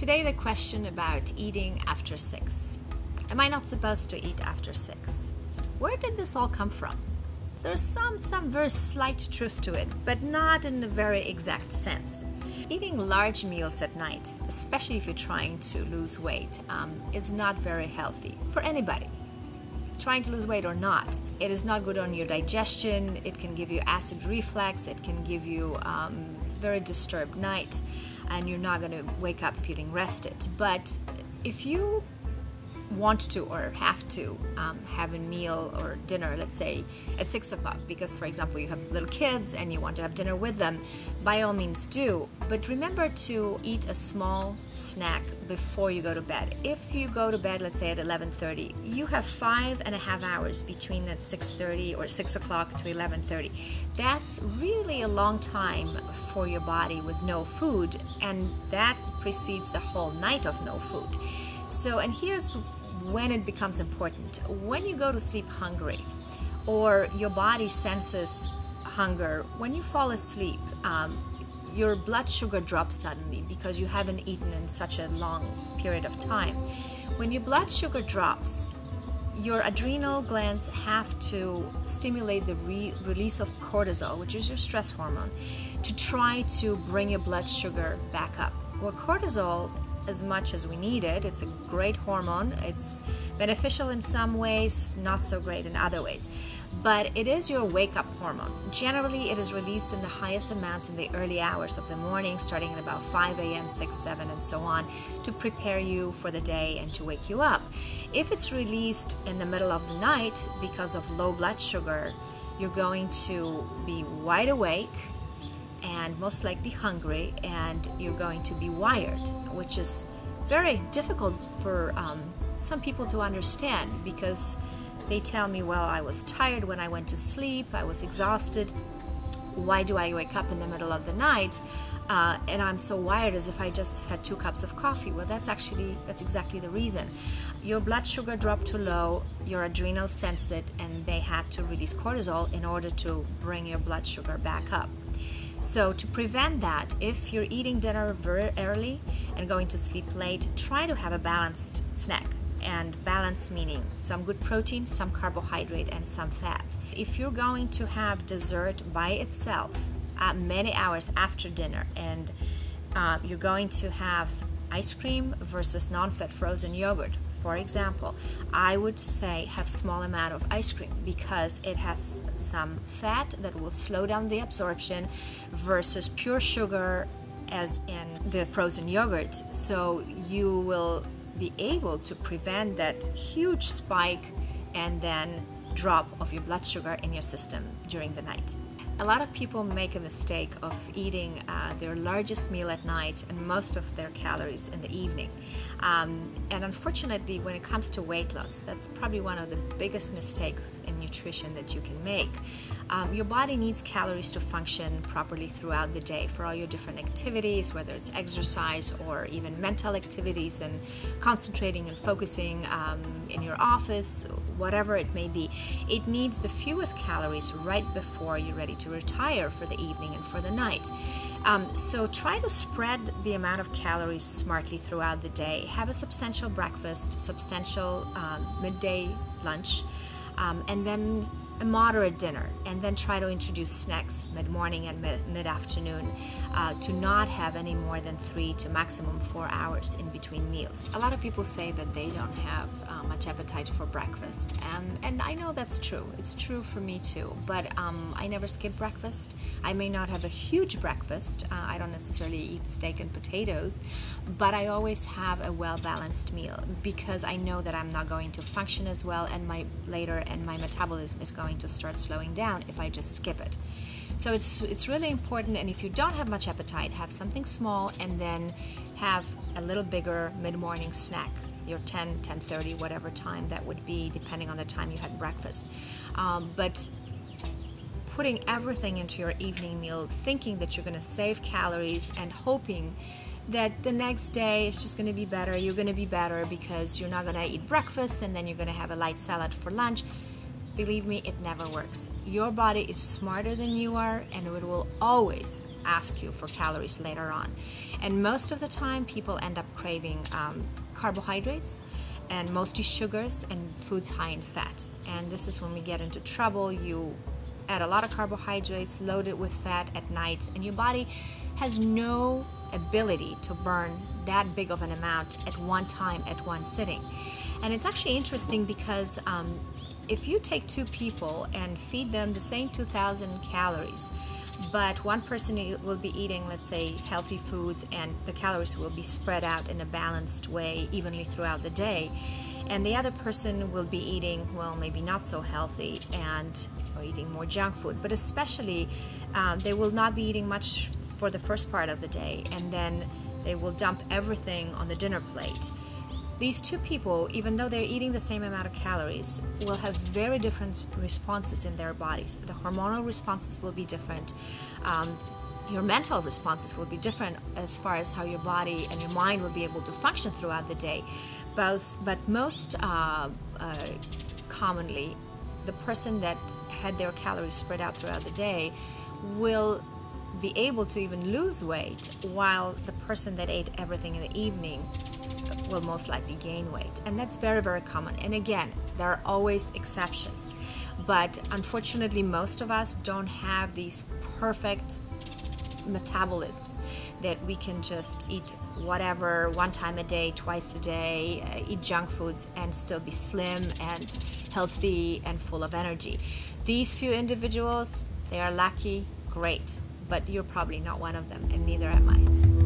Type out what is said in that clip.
Today the question about eating after 6. Am I not supposed to eat after 6? Where did this all come from? There's some very slight truth to it, but not in a very exact sense. Eating large meals at night, especially if you're trying to lose weight, is not very healthy for anybody. Trying to lose weight or not, it is not good on your digestion. It can give you acid reflux. It can give you very disturbed night, and you're not going to wake up feeling rested. But if you want to or have to have a meal or dinner, let's say at 6 o'clock, because for example you have little kids and you want to have dinner with them, by all means do. But remember to eat a small snack before you go to bed. If you go to bed, let's say at 11:30, you have 5.5 hours between at 6:30 or 6 o'clock to 11:30. That's really a long time for your body with no food, and that precedes the whole night of no food. So, and here's when it becomes important. When you go to sleep hungry, or your body senses hunger, when you fall asleep, your blood sugar drops suddenly because you haven't eaten in such a long period of time. When your blood sugar drops, your adrenal glands have to stimulate the release of cortisol, which is your stress hormone, to try to bring your blood sugar back up. Well, cortisol, as much as we need it, it's a great hormone. It's beneficial in some ways, not so great in other ways. But it is your wake-up hormone. Generally, it is released in the highest amounts in the early hours of the morning, starting at about 5 a.m., 6, 7, and so on, to prepare you for the day and to wake you up. If it's released in the middle of the night because of low blood sugar, you're going to be wide awake and most likely hungry, and you're going to be wired, which is very difficult for some people to understand, because they tell me, well, I was tired when I went to sleep, I was exhausted, why do I wake up in the middle of the night and I'm so wired as if I just had 2 cups of coffee? Well, that's exactly the reason. Your blood sugar dropped too low, your adrenals sense it, and they had to release cortisol in order to bring your blood sugar back up. So to prevent that, if you're eating dinner very early and going to sleep late, try to have a balanced snack. And balance meaning some good protein, some carbohydrate, and some fat. If you're going to have dessert by itself many hours after dinner, and you're going to have ice cream versus non-fat frozen yogurt, for example, I would say have small amount of ice cream, because it has some fat that will slow down the absorption versus pure sugar as in the frozen yogurt. So you will be able to prevent that huge spike and then drop of your blood sugar in your system during the night. A lot of people make a mistake of eating their largest meal at night and most of their calories in the evening. And unfortunately, when it comes to weight loss, that's probably one of the biggest mistakes in nutrition that you can make. Your body needs calories to function properly throughout the day for all your different activities, whether it's exercise or even mental activities and concentrating and focusing in your office, whatever it may be. It needs the fewest calories right before you're ready to retire for the evening and for the night. So try to spread the amount of calories smartly throughout the day. Have a substantial breakfast, substantial midday lunch, and then a moderate dinner, and then try to introduce snacks mid-morning and mid-afternoon to not have any more than 3 to maximum 4 hours in between meals. A lot of people say that they don't have much appetite for breakfast, and I know that's true. It's true for me too, but I never skip breakfast. I may not have a huge breakfast. I don't necessarily eat steak and potatoes, but I always have a well-balanced meal, because I know that I'm not going to function as well and my metabolism is going to start slowing down if I just skip it. So it's really important, and if you don't have much appetite, have something small and then have a little bigger mid-morning snack, your 10, 10:30, whatever time that would be, depending on the time you had breakfast. But putting everything into your evening meal, thinking that you're going to save calories and hoping that the next day is just going to be better, you're going to be better because you're not going to eat breakfast and then you're going to have a light salad for lunch. Believe me, it never works. Your body is smarter than you are, and it will always ask you for calories later on. And most of the time, people end up craving carbohydrates and mostly sugars and foods high in fat. And this is when we get into trouble. You add a lot of carbohydrates, load it with fat at night, and your body has no ability to burn that big of an amount at one time, at one sitting. And it's actually interesting because if you take two people and feed them the same 2,000 calories, but one person will be eating, let's say, healthy foods, and the calories will be spread out in a balanced way evenly throughout the day, and the other person will be eating, well, maybe not so healthy or eating more junk food, but especially they will not be eating much for the first part of the day, and then they will dump everything on the dinner plate. These two people, even though they're eating the same amount of calories, will have very different responses in their bodies. The hormonal responses will be different. Your mental responses will be different as far as how your body and your mind will be able to function throughout the day. But most commonly, the person that had their calories spread out throughout the day will be able to even lose weight, while the person that ate everything in the evening will most likely gain weight. And that's very, very common. And again, there are always exceptions. But unfortunately, most of us don't have these perfect metabolisms that we can just eat whatever one time a day, twice a day, eat junk foods and still be slim and healthy and full of energy. These few individuals, they are lucky, great, but you're probably not one of them, and neither am I.